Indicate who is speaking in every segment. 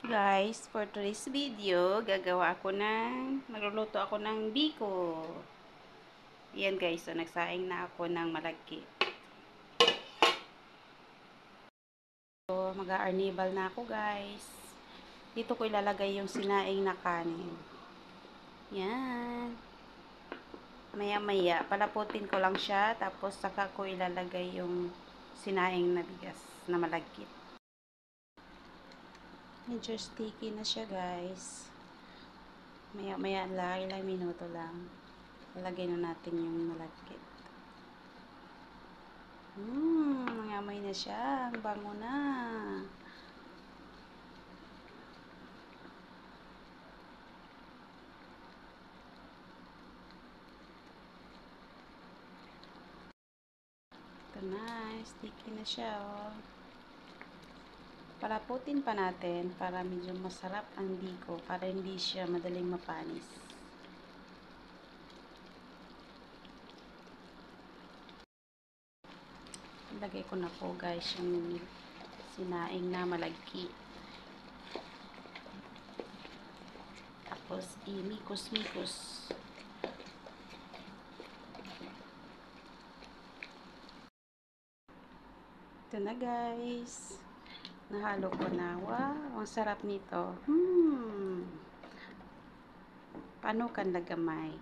Speaker 1: Guys, for today's video, magluluto ako ng biko. Yan guys, so nagsaing na ako ng malagkit. So, mag-aarnibal na ako guys. Dito ko ilalagay yung sinaing na kanin. Yan. Maya-maya, palaputin ko lang siya, tapos saka ko ilalagay yung sinaing na bigas na malagkit. Medyo sticky na siya guys. Maya-maya lang, ilang minuto lang. Ilagay na natin yung malagkit. Nangamay na siya. Ang bango na. Ito na. Sticky na siya, oh. Palaputin pa natin para medyo masarap ang biko. Para hindi siya madaling mapanis. Ilagay ko na po guys yung sinaing na malagkit. Tapos imikos-mikos. Ito na guys. Nahalo ko na. Wow, ang sarap nito. Panukan na gamay.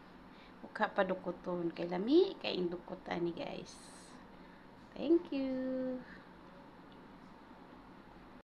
Speaker 1: Uka pa dukuton. Kay lami, kay indukutan ni guys. Thank you.